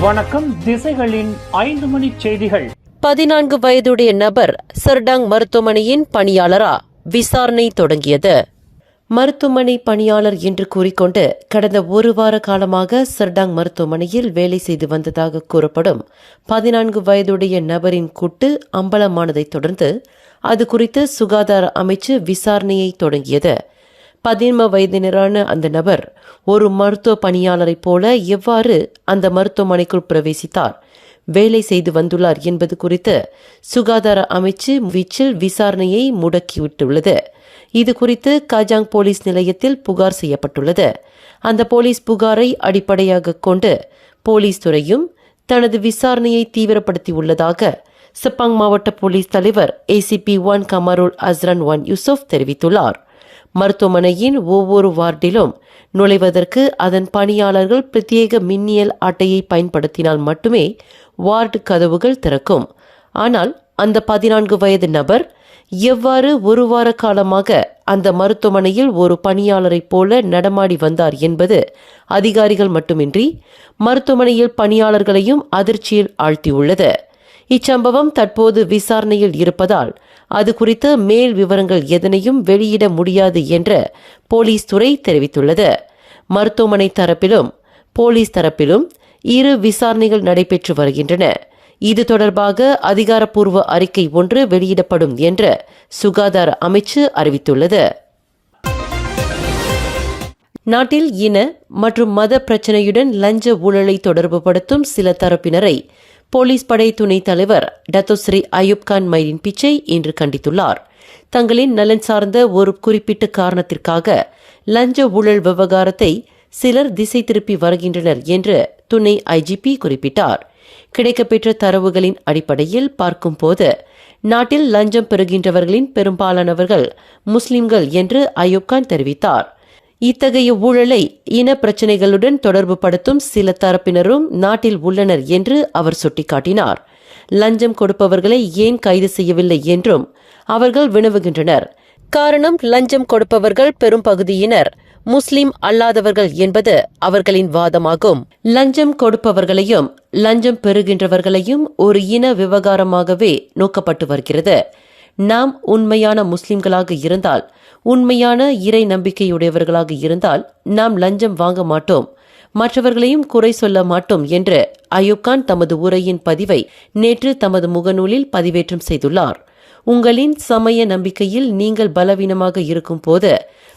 வணக்கம். திசைகளின் 5 மணி செய்திகள். 14 வயதுடைய நபர் சர்டாங் மருத்துவமனையின் பணியாளரா? விசாரணை தொடங்கியது. மருத்துவமனை பணியாளர் என்று கூறிக்கொண்டு கடந்த ஒரு வார காலமாக சர்டாங் மருத்துவமனையில் வேலை செய்து வந்ததாக கூறப்படும் 14 வயதுடைய நபரின் கூட்டு அம்பலமானதைத் தொடர்ந்து அது குறித்து சுகாதார அமைச்சு விசாரணையை தொடங்கியது. 15 வயதினரான அந்த நபர் ஒரு மருத்துவ பணியாளரைப் போல எவ்வாறு அந்த மருத்துவமனைக்குள் பிரவேசித்தார், வேலை செய்து வந்துள்ளார் என்பது குறித்து சுகாதார அமைச்சு வீச்சில் விசாரணையை முடக்கிவிட்டுள்ளது. இது குறித்து காஜாங் போலீஸ் நிலையத்தில் புகார் செய்யப்பட்டுள்ளது. அந்த போலீஸ் புகாரை அடிப்படையாக கொண்டு போலீஸ் துறையும் தனது விசாரணையை தீவிரப்படுத்தியுள்ளதாக செப்பாங் மாவட்ட போலீஸ் தலைவர் ACP 1 கமருல் அஸ்ரான் 1 யூசுப் தெரிவித்துள்ளார். மருத்துவமனையின் ஒவ்வொரு வார்டிலும் நுழைவதற்கு அதன் பணியாளர்கள் பிரத்யேக மின்னியல் அட்டையை பயன்படுத்தினால் மட்டுமே வார்டு கதவுகள் திறக்கும். ஆனால் அந்த 14 வயது நபர் எவ்வாறு ஒரு வார காலமாக அந்த மருத்துவமனையில் ஒரு பணியாளரைப் போல நடமாடி வந்தார் என்பது அதிகாரிகள் மட்டுமின்றி மருத்துவமனையில் பணியாளர்களையும் அதிர்ச்சியில் ஆழ்த்தியுள்ளது. இச்சம்பவம் தற்போது விசாரணையில் இருப்பதால் அது குறித்த மேல் விவரங்கள் எதனையும் வெளியிட முடியாது என்று போலீஸ் துறை தெரிவித்துள்ளது. மருத்துவமனை தரப்பிலும் போலீஸ் தரப்பிலும் இரு விசாரணைகள் நடைபெற்று வருகின்றன. இது தொடர்பாக அதிகாரப்பூர்வ அறிக்கை ஒன்று வெளியிடப்படும் என்று சுகாதார அமைச்சு அறிவித்துள்ளது. நாட்டில் இன மற்றும் மத பிரச்சினையுடன் லஞ்ச ஊழலை தொடர்புபடுத்தும் சில தரப்பினரை போலீஸ் படை துணைத் தலைவர் டத்தோஸ்ரீ அயூப் கான் மைடின் பிச்சை இன்று கண்டித்துள்ளார். தங்களின் நலன் சார்ந்த ஒரு குறிப்பிட்ட காரணத்திற்காக லஞ்ச ஊழல் விவகாரத்தை சிலர் திசை திருப்பி வருகின்றனர் என்று துணை IGP குறிப்பிட்டார். கிடைக்கப்பெற்ற தரவுகளின் அடிப்படையில் பார்க்கும்போது நாட்டில் லஞ்சம் பெறுகின்றவர்களின் பெரும்பாலானவர்கள் முஸ்லிம்கள் என்று அயூப் கான் தெரிவித்தார். இத்தகைய ஊழலை இன பிரச்சினைகளுடன் தொடர்பு படுத்தும் சில தரப்பினரும் நாட்டில் உள்ளனர் என்று அவர் சுட்டிக்காட்டினார். லஞ்சம் கொடுப்பவர்களை ஏன் கைது செய்யவில்லை என்றும் அவர்கள் வினவுகின்றனர். காரணம், லஞ்சம் கொடுப்பவர்கள் பெரும் பகுதியினர் முஸ்லிம் அல்லாதவர்கள் என்பது அவர்களின் வாதமாகும். லஞ்சம் கொடுப்பவர்களையும் லஞ்சம் பெறுகின்றவர்களையும் ஒரு இன விவகாரமாகவே நோக்கப்பட்டு வருகிறது. நாம் உண்மையான முஸ்லிம்களாக இருந்தால், உண்மையான இறை நம்பிக்கையுடையவர்களாக இருந்தால் நாம் லஞ்சம் வாங்க மாட்டோம், மற்றவர்களையும் குறை சொல்ல மாட்டோம் என்று அயூப் கான் தமது உரையின் பதிவை நேற்று தமது முகநூலில் பதிவேற்றம் செய்துள்ளார். உங்களின் சமய நம்பிக்கையில் நீங்கள் பலவீனமாக இருக்கும் போது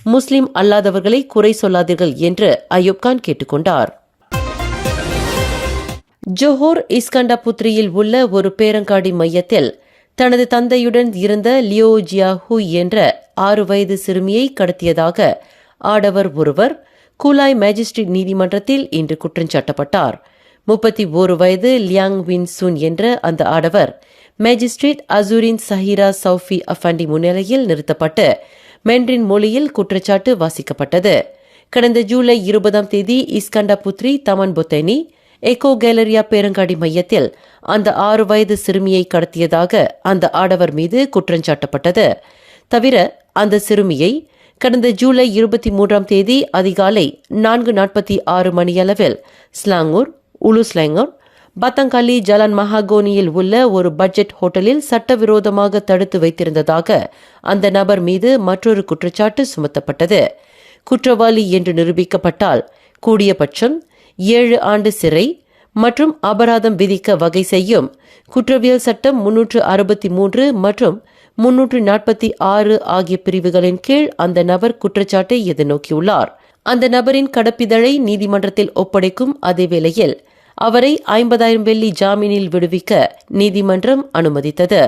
முஸ்லிம் அல்லாதவர்களை குறை சொல்லாதீர்கள் என்று அயூப் கான் கேட்டுக்கொண்டார். ஜோஹோர் இஸ்கண்டாபுத்ரியில் உள்ள ஒரு பேரங்காடி மையத்தில் தனது தந்தையுடன் இருந்த லியோ ஜியாஹூ என்ற 6 வயது சிறுமியை கடத்தியதாக ஆடவர் ஒருவர் கூலாய் மேஜிஸ்ட்ரேட் நீதிமன்றத்தில் இன்று குற்றஞ்சாட்டப்பட்டார். 31 வயது லியாங் வின் சூன் என்ற அந்த ஆடவர் மேஜிஸ்ட்ரேட் அசூரின் சஹீரா சௌஃபி அஃபண்டி முன்னிலையில் நிறுத்தப்பட்டு மென்ரின் மொழியில் குற்றச்சாட்டு வாசிக்கப்பட்டது. கடந்த ஜூலை 20 இஸ்கண்டாபுத்ரி தமன் பொத்தேனி எக்கோ கேலரியா பேரங்காடி மையத்தில் அந்த 6 வயது சிறுமியை கடத்தியதாக அந்த ஆடவர் மீது குற்றஞ்சாட்டப்பட்டது. தவிர அந்த சிறுமியை கடந்த ஜூலை 23 அதிகாலை 4:46 மணியளவில் ஸ்லாங்கூர், உலுஸ்லாங்கூர், பத்தங்காலி ஜலான் மஹாகோனியில் உள்ள ஒரு பட்ஜெட் ஹோட்டலில் சட்டவிரோதமாக தடுத்து வைத்திருந்ததாக அந்த நபர் மீது மற்றொரு குற்றச்சாட்டு சுமத்தப்பட்டது. குற்றவாளி என்று நிரூபிக்கப்பட்டால் கூடியபட்சம் 7 ஆண்டு சிறை மற்றும் அபராதம் விதிக்க வகை செய்யும் குற்றவியல் சட்டம் 363 மற்றும் 346 ஆகிய பிரிவுகளின் கீழ் அந்த நபர் குற்றச்சாட்டை எதிர்நோக்கியுள்ளார். அந்த நபரின் கடப்பிதழை நீதிமன்றத்தில் ஒப்படைக்கும் அதே வேளையில் அவரை 50,000 வெள்ளி ஜாமீனில் விடுவிக்க நீதிமன்றம் அனுமதித்தது.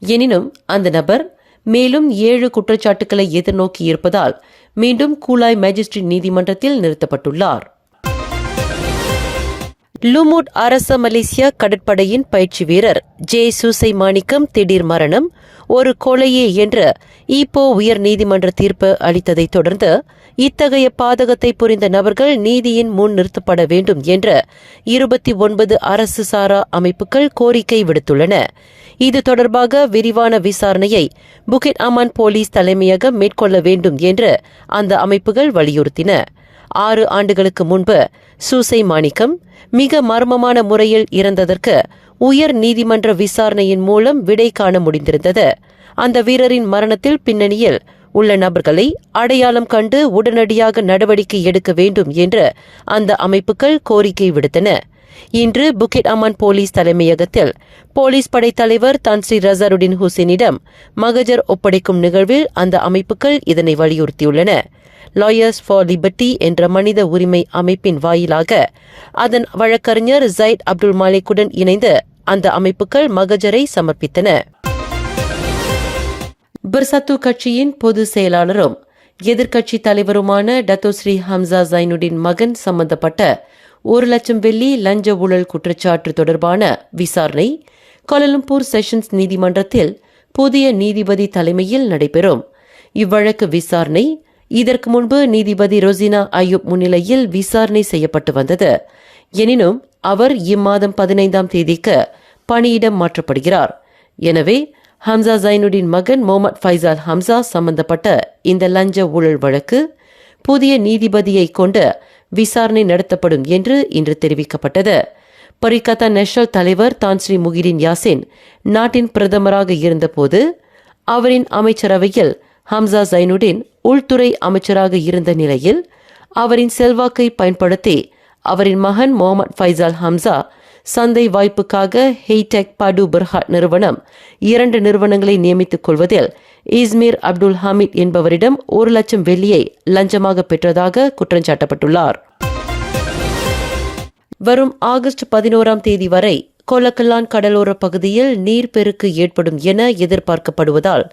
எனினும் அந்த நபர் மேலும் 7 குற்றச்சாட்டுகளை எதிர்நோக்கியிருப்பதால் மீண்டும் கூலாய் மேஜிஸ்ட்ரேட் நீதிமன்றத்தில் நிறுத்தப்பட்டுள்ளார். லுமுட் அரச மலேசியா கடற்படையின் பயிற்சி வீரர் ஜே சூசை மாணிக்கம் திடீர் மரணம் ஒரு கொலையே என்று ஈப்போ உயர் நீதிமன்ற தீர்ப்பு அளித்ததைத் தொடர்ந்து இத்தகைய பாதகத்தை புரிந்த நபர்கள் நீதியின் முன் நிறுத்தப்பட வேண்டும் என்று 29 அரசு சாரா அமைப்புகள் கோரிக்கை விடுத்துள்ளன. இது தொடர்பாக விரிவான விசாரணையை புகிட் அமான் போலீஸ் தலைமையகம் மேற்கொள்ள வேண்டும் என்று அந்த அமைப்புகள் வலியுறுத்தின. 6 ஆண்டுகளுக்கு முன்பு சூசை மாணிக்கம் மிக மர்மமான முறையில் இறந்ததற்கு உயர் நீதிமன்ற விசாரணையின் மூலம் விடை காண முடிந்திருந்தது. அந்த வீரரின் மரணத்தில் பின்னணியில் உள்ள நபர்களை அடையாளம் கண்டு உடனடியாக நடவடிக்கை எடுக்க வேண்டும் என்று அந்த அமைப்புகள் கோரிக்கை விடுத்தன. இன்று புகிட் அமான் போலீஸ் தலைமையகத்தில் போலீஸ் படைத்தலைவர் தான்ஸ்ரீ ரசாருடின் ஹுசேனிடம் மகஜர் ஒப்படைக்கும் நிகழ்வில் அந்த அமைப்புகள் இதனை வலியுறுத்தியுள்ளன. லாயர்ஸ் ஃபார் லிபர்ட்டி என்ற மனித உரிமை அமைப்பின் வாயிலாக அதன் வழக்கறிஞர் ஜயிட் அப்துல் மாலிக்குடன் இணைந்து அந்த அமைப்புகள் மகஜரை சமர்ப்பித்தன. பிர்சத்து கட்சியின் பொதுச் செயலாளரும் எதிர்க்கட்சி தலைவருமான டத்தோஸ்ரீ ஹம்சா ஜைனுடின் மகன் சம்பந்தப்பட்ட 1 லட்சம் வெள்ளி லஞ்ச ஊழல் குற்றச்சாட்டு தொடர்பான விசாரணை கோலாலம்பூர் செஷன்ஸ் நீதிமன்றத்தில் புதிய நீதிபதி தலைமையில் நடைபெறும். இவ்வழக்கு விசாரணை இதற்கு முன்பு நீதிபதி ரொசினா அயூப் முன்னிலையில் விசாரணை செய்யப்பட்டு வந்தது. எனினும் அவர் இம்மாதம் 15ஆம் தேதிக்கு பணியிடம் மாற்றப்படுகிறார். எனவே ஹம்சா ஜைனுடின் மகன் முகமது ஃபைசால் ஹம்சா சம்பந்தப்பட்ட இந்த லஞ்ச ஊழல் வழக்கு புதிய நீதிபதியை கொண்டு விசாரணை நடத்தப்படும் என்று இன்று தெரிவிக்கப்பட்டது. பரிகத்தா நேஷனல் தலைவர் தான்ஸ்ரீ முகிடின் யாசின் நாட்டின் பிரதமராக இருந்தபோது அவரின் அமைச்சரவையில் ஹம்சா ஜைனுடின் உள்துறை அமைச்சராக இருந்த நிலையில் அவரின் செல்வாக்கை பயன்படுத்தி அவரின் மகன் முகமது ஃபைசால் ஹம்சா சந்தை வாய்ப்புக்காக ஹெய்டெக் படு பர்ஹாட் நிறுவனம் 2 நிறுவனங்களை நியமித்துக் கொள்வதில் இஸ்மீர் அப்துல் ஹமீத் என்பவரிடம் 1 லட்சம் வெள்ளியை லஞ்சமாக பெற்றதாக குற்றஞ்சாட்டப்பட்டுள்ளார். வரும் ஆகஸ்ட் 11ஆம் தேதி வரை கொலக்கல்லான் கடலோர பகுதியில் நீர்ப்பெருக்கு ஏற்படும் என எதிர்பார்க்கப்படுவதால்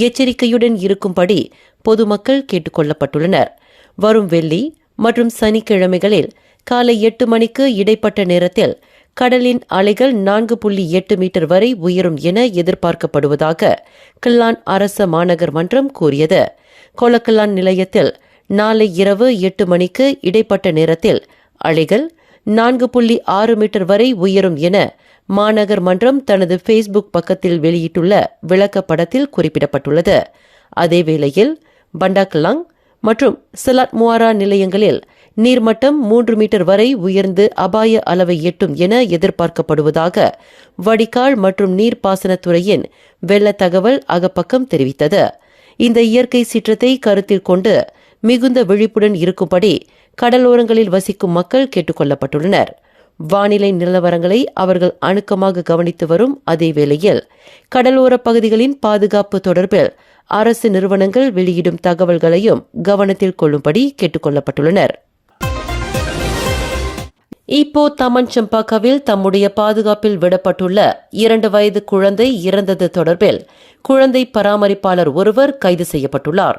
எச்சரிக்கையுடன் இருக்கும்படி பொதுமக்கள் கேட்டுக் கொள்ளப்பட்டுள்ளனர். வரும் வெள்ளி மற்றும் சனிக்கிழமைகளில் காலை 8 மணிக்கு இடைப்பட்ட நேரத்தில் கடலின் அலைகள் 4.8 மீட்டர் வரை உயரும் என எதிர்பார்க்கப்படுவதாக கில்லான் அரச மாநகர் மன்றம் கூறியது. கொலக்கல்லான் நிலையத்தில் நாளை இரவு 8 மணிக்கு இடைப்பட்ட நேரத்தில் அலைகள் 4.6 மீட்டர் வரை உயரும் என மாநகர் மன்றம் தனது ஃபேஸ்புக் பக்கத்தில் வெளியிட்டுள்ள விளக்கப்படத்தில் குறிப்பிடப்பட்டுள்ளது. அதேவேளையில் பண்டாக்கலாங் மற்றும் சிலாட் முவாரா நிலையங்களில் நீர்மட்டம் 3 மீட்டர் வரை உயர்ந்து அபாய அளவை எட்டும் என எதிர்பார்க்கப்படுவதாக வடிகால் மற்றும் நீர்ப்பாசனத்துறையின் வெள்ள தகவல் அகப்பக்கம் தெரிவித்தது. இந்த இயற்கை சீற்றத்தை கருத்தில் கொண்டு மிகுந்த விழிப்புடன் இருக்கும்படி கடலோரங்களில் வசிக்கும் மக்கள் கேட்டுக் கொள்ளப்பட்டுள்ளனர். வானிலை நிலவரங்களை அவர்கள் அணுக்கமாக கவனித்து வரும் அதேவேளையில் கடலோர பகுதிகளின் பாதுகாப்பு தொடர்பில் அரசு நிறுவனங்கள் வெளியிடும் தகவல்களையும் கவனத்தில் கொள்ளும்படி கேட்டுக் கொள்ளப்பட்டுள்ளனர். இப்போ தமன் சம்பாக்காவில் தம்முடைய பாதுகாப்பில் விடப்பட்டுள்ள 2 வயது குழந்தை இறந்தது தொடர்பில் குழந்தை பராமரிப்பாளர் ஒருவர் கைது செய்யப்பட்டுள்ளார்.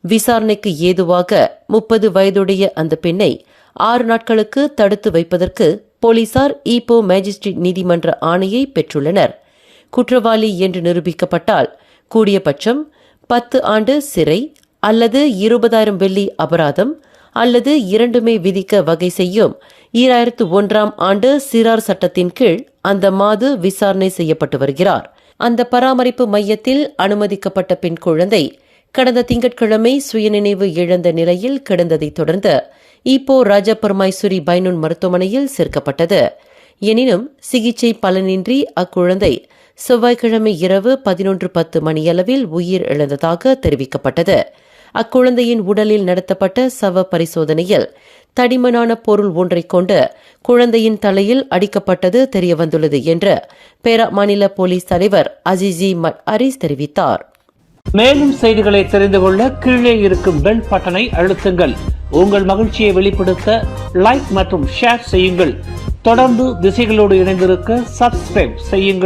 விசாரணைக்கு ஏதுவாக 30 வயதுடைய அந்த பெண்ணை 6 நாட்களுக்கு தடுத்து வைப்பதற்கு போலீசார் ஈப்போ மேஜிஸ்ட்ரேட் நீதிமன்ற ஆணையை பெற்றுள்ளனர். குற்றவாளி என்று நிரூபிக்கப்பட்டால் கூடியபட்சம் 10 ஆண்டு சிறை அல்லது 20,000 வெள்ளி அபராதம் அல்லது இரண்டுமே விதிக்க வகை செய்யும் 2001ஆம் ஆண்டு சிறார் சட்டத்தின் கீழ் அந்த மாது விசாரணை செய்யப்பட்டு வருகிறார். அந்த பராமரிப்பு மையத்தில் அனுமதிக்கப்பட்ட பெண் குழந்தை கடந்த திங்கட்கிழமை சுயநினைவு இழந்த நிலையில் கிடந்ததைத் தொடர்ந்து இப்போ ராஜபெருமாய்சுரி பைனூன் மருத்துவமனையில் சேர்க்கப்பட்டது. எனினும் சிகிச்சை பலனின்றி அக்குழந்தை செவ்வாய்க்கிழமை இரவு 11:10 மணியளவில் உயிர் இழந்ததாக தெரிவிக்கப்பட்டது. அக்குழந்தையின் உடலில் நடத்தப்பட்ட சவ பரிசோதனையில் தடிமனான பொருள் ஒன்றை கொண்டு குழந்தையின் தலையில் அடிக்கப்பட்டது தெரியவந்துள்ளது என்று பேரா மாநில போலீஸ் தலைவர் அசிசி மட் அரிஸ் தெரிவித்தார். மேலும் செய்திகளை தெரிந்து கொள்ள கீழே இருக்கும் பெல் பட்டனை அழுத்துங்கள். உங்கள் மகிழ்ச்சியை வெளிப்படுத்த லைக் மற்றும் ஷேர் செய்யுங்கள். தொடர்ந்து திசைகளோடு இணைந்திருக்க சப்ஸ்கிரைப் செய்யுங்கள்.